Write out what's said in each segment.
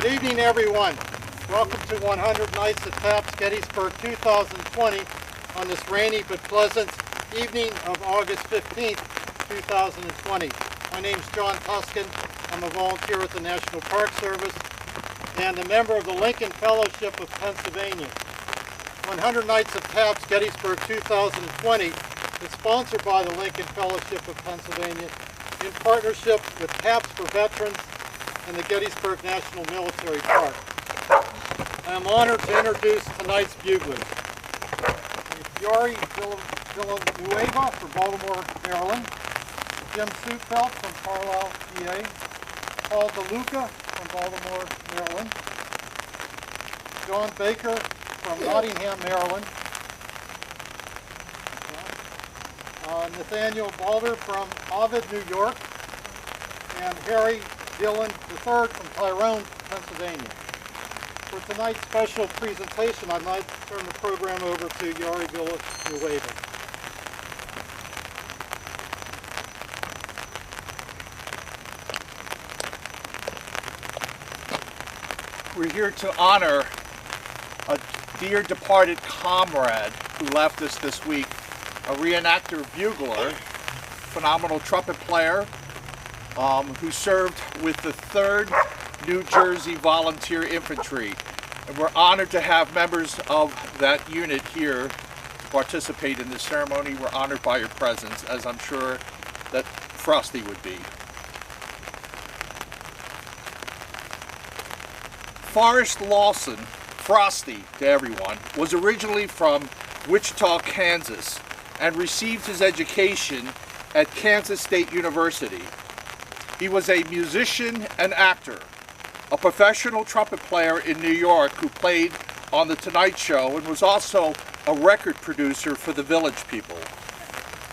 Good evening, everyone. Welcome to 100 Nights at Taps Gettysburg 2020 on this rainy but pleasant evening of August 15th, 2020. My name is John Tuskin. I'm a volunteer with the National Park Service and a member of the Lincoln Fellowship of Pennsylvania. 100 Nights of Taps Gettysburg 2020 is sponsored by the Lincoln Fellowship of Pennsylvania in partnership with Taps for Veterans and the Gettysburg National Military Park. I am honored to introduce tonight's buglers. Yari Villanueva from Baltimore, Maryland. Jim Supelt from Carlisle, PA. Paul DeLuca from Baltimore, Maryland. John Baker from Nottingham, Maryland. Nathaniel Balder from Ovid, New York. And Harry Dillon III from Tyrone, Pennsylvania. For tonight's special presentation, I'd like to turn the program over to Yari Villanueva. We're here to honor a dear departed comrade who left us this week, a reenactor bugler, phenomenal trumpet player, who served with the 3rd New Jersey Volunteer Infantry. And we're honored to have members of that unit here participate in this ceremony. We're honored by your presence, as I'm sure that Frosty would be. Forrest Lawson, Frosty to everyone, was originally from Wichita, Kansas, and received his education at Kansas State University. He was a musician and actor, a professional trumpet player in New York who played on The Tonight Show and was also a record producer for the Village People.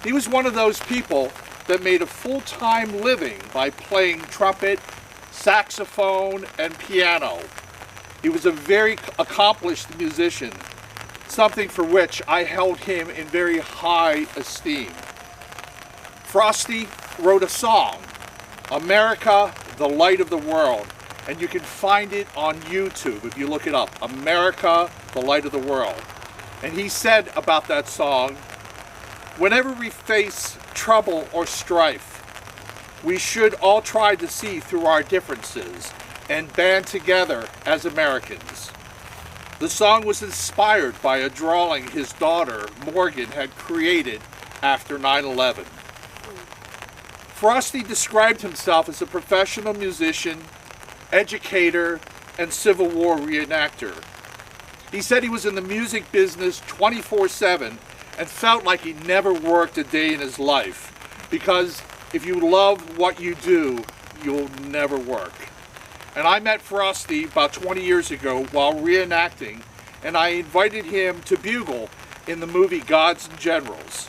He was one of those people that made a full-time living by playing trumpet, saxophone, and piano. He was a very accomplished musician, something for which I held him in very high esteem. Frosty wrote a song, America, the Light of the World, and you can find it on YouTube if you look it up, America, the Light of the World. And he said about that song, whenever we face trouble or strife, we should all try to see through our differences and band together as Americans. The song was inspired by a drawing his daughter, Morgan, had created after 9/11. Frosty described himself as a professional musician, educator, and Civil War reenactor. He said he was in the music business 24/7 and felt like he never worked a day in his life, because if you love what you do, you'll never work. And I met Frosty about 20 years ago while reenacting, and I invited him to bugle in the movie Gods and Generals.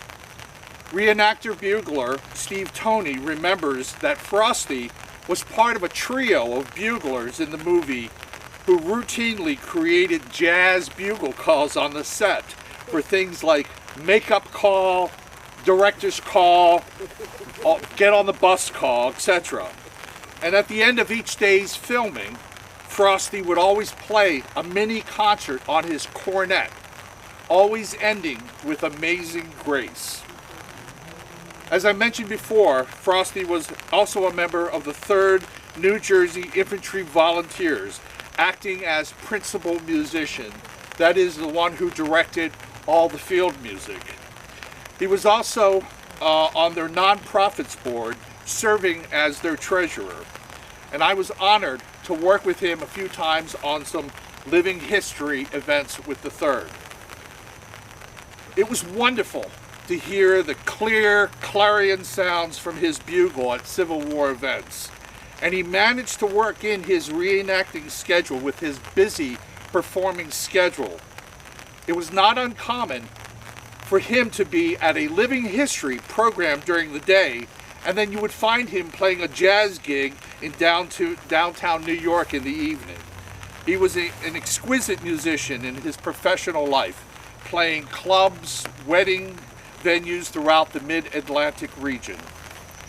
Reenactor bugler Steve Toney remembers that Frosty was part of a trio of buglers in the movie who routinely created jazz bugle calls on the set for things like makeup call, director's call, get on the bus call, etc. And at the end of each day's filming, Frosty would always play a mini concert on his cornet, always ending with Amazing Grace. As I mentioned before, Frosty was also a member of the 3rd New Jersey Infantry Volunteers, acting as principal musician. That is, the one who directed all the field music. He was also on their nonprofits board, serving as their treasurer. And I was honored to work with him a few times on some living history events with the 3rd. It was wonderful to hear the clear clarion sounds from his bugle at Civil War events. And he managed to work in his reenacting schedule with his busy performing schedule. It was not uncommon for him to be at a living history program during the day, and then you would find him playing a jazz gig in downtown New York in the evening. He was an exquisite musician in his professional life, playing clubs, wedding venues throughout the mid-Atlantic region.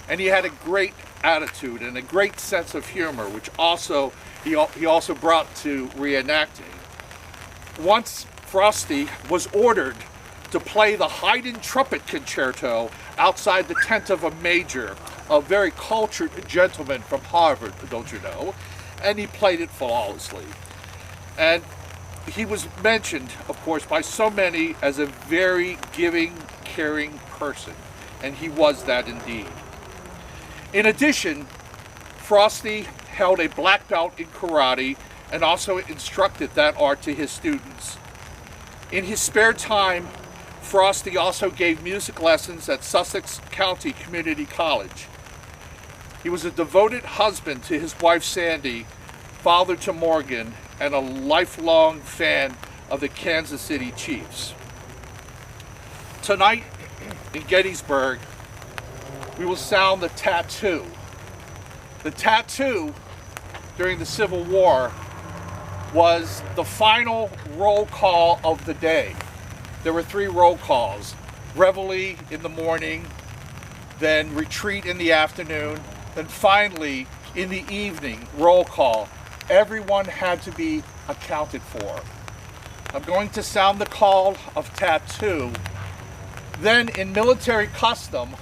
And he had a great attitude and a great sense of humor, which also he also brought to reenacting. Once Frosty was ordered to play the Haydn trumpet concerto outside the tent of a major, a very cultured gentleman from Harvard, don't you know, and he played it flawlessly. And he was mentioned, of course, by so many as a very giving, caring person, and he was that indeed. In addition, Frosty held a black belt in karate and also instructed that art to his students. In his spare time, Frosty also gave music lessons at Sussex County Community College. He was a devoted husband to his wife Sandy, father to Morgan, and a lifelong fan of the Kansas City Chiefs. Tonight in Gettysburg, we will sound the tattoo. The tattoo during the Civil War was the final roll call of the day. There were 3 roll calls: reveille in the morning, then retreat in the afternoon, then finally in the evening, roll call. Everyone had to be accounted for. I'm going to sound the call of tattoo. Then in military custom,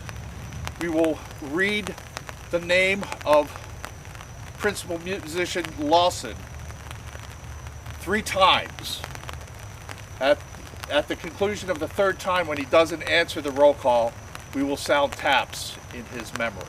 we will read the name of principal musician Lawson 3 times. At the conclusion of the 3rd time, when he doesn't answer the roll call, we will sound taps in his memory.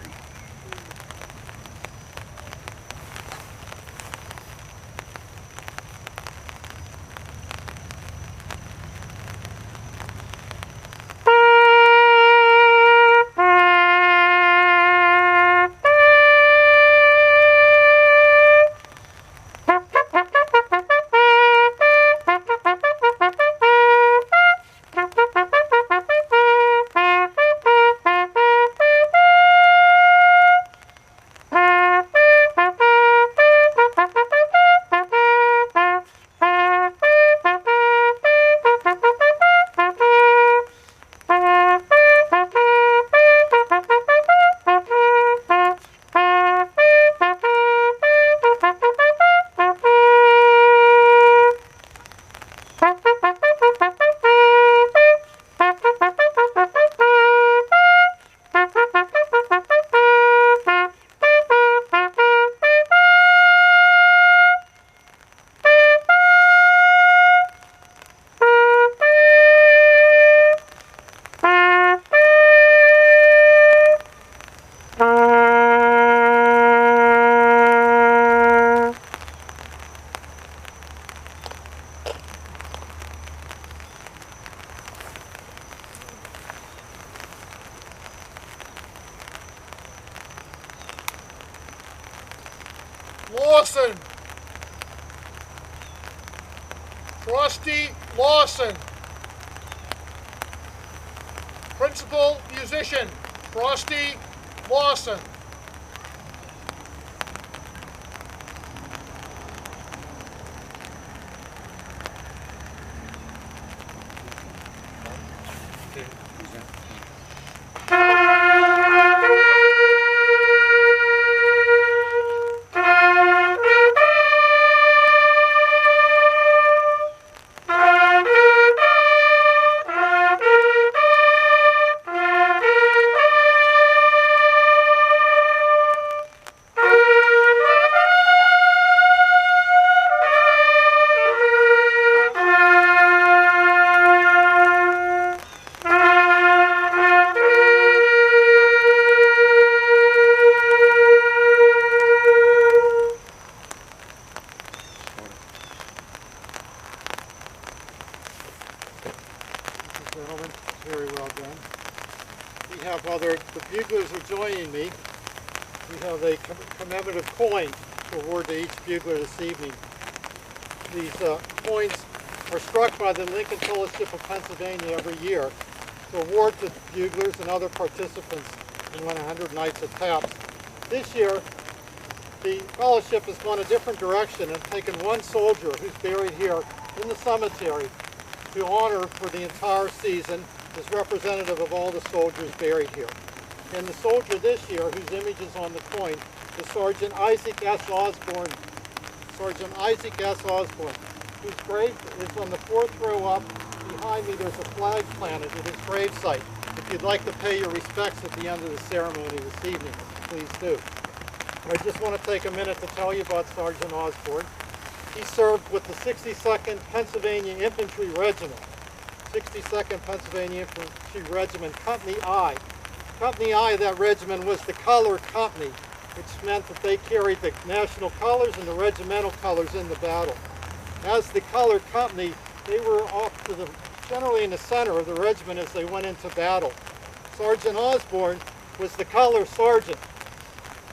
Lawson. Frosty Lawson. Principal musician, Frosty Lawson. Gentlemen, very well done. We have, while the buglers are joining me, we have a commemorative coin to award to each bugler this evening. These coins are struck by the Lincoln Fellowship of Pennsylvania every year to award to buglers and other participants in 100 Nights of Taps. This year, the fellowship has gone a different direction and taken one soldier who's buried here in the cemetery to honor for the entire season as representative of all the soldiers buried here. And the soldier this year, whose image is on the coin, is Sergeant Isaac S. Osborne. Sergeant Isaac S. Osborne, whose grave is on the 4th row up. Behind me there's a flag planted at his grave site. If you'd like to pay your respects at the end of the ceremony this evening, please do. I just want to take a minute to tell you about Sergeant Osborne. He served with the 62nd Pennsylvania Infantry Regiment. 62nd Pennsylvania Infantry Regiment, Company I. Company I of that regiment was the color company, which meant that they carried the national colors and the regimental colors in the battle. As the color company, they were off to the, generally in the center of the regiment as they went into battle. Sergeant Osborne was the color sergeant.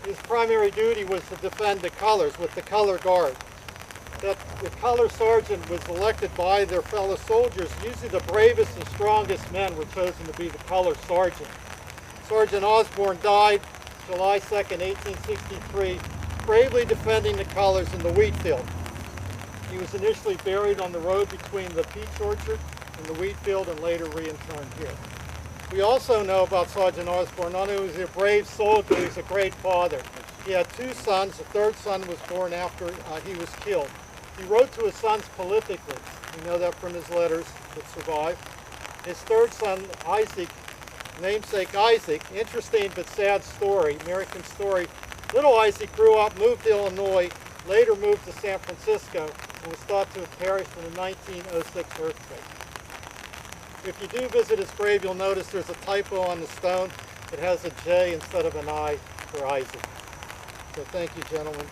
His primary duty was to defend the colors with the color guard. That the color sergeant was elected by their fellow soldiers. Usually the bravest and strongest men were chosen to be the color sergeant. Sergeant Osborne died July 2nd, 1863, bravely defending the colors in the wheat field. He was initially buried on the road between the peach orchard and the wheat field and later reinterred here. We also know about Sergeant Osborne, not only was he a brave soldier, he was a great father. He had 2 sons. The 3rd son was born after he was killed. He wrote to his sons prolifically. We know that from his letters that survive. His 3rd son, Isaac, namesake Isaac, interesting but sad story, American story. Little Isaac grew up, moved to Illinois, later moved to San Francisco, and was thought to have perished in the 1906 earthquake. If you do visit his grave, you'll notice there's a typo on the stone. It has a J instead of an I for Isaac. So thank you, gentlemen.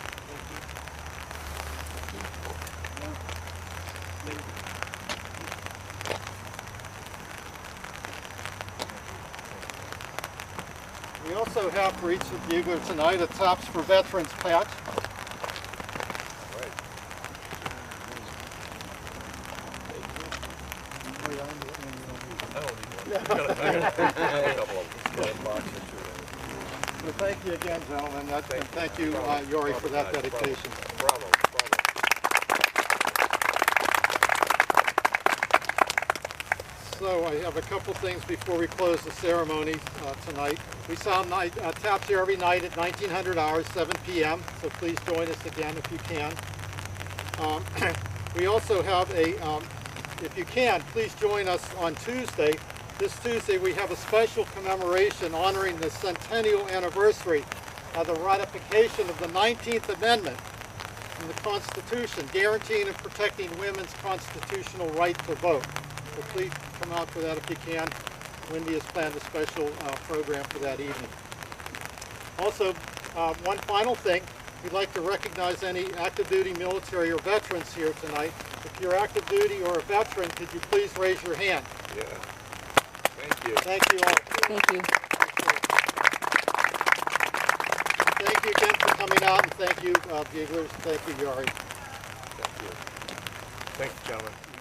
We also have for each of the buglers tonight a Tops for Veterans patch. Well, thank you again, gentlemen. And thank you, Yori, for that dedication. Bravo. So I have a couple things before we close the ceremony tonight. We sound taps here every night at 1900 hours, 7 p.m. So please join us again if you can. We also have if you can, please join us on Tuesday. This Tuesday we have a special commemoration honoring the centennial anniversary of the ratification of the 19th Amendment in the Constitution, guaranteeing and protecting women's constitutional right to vote. So please come out for that if you can. Wendy has planned a special program for that evening. Also, one final thing, we'd like to recognize any active duty military or veterans here tonight. If you're active duty or a veteran, could you please raise your hand? Yeah. Thank you. Thank you all. Thank you. Thank you again for coming out, and thank you, buglers. Thank you, Yari. Thank you. Thank you, gentlemen.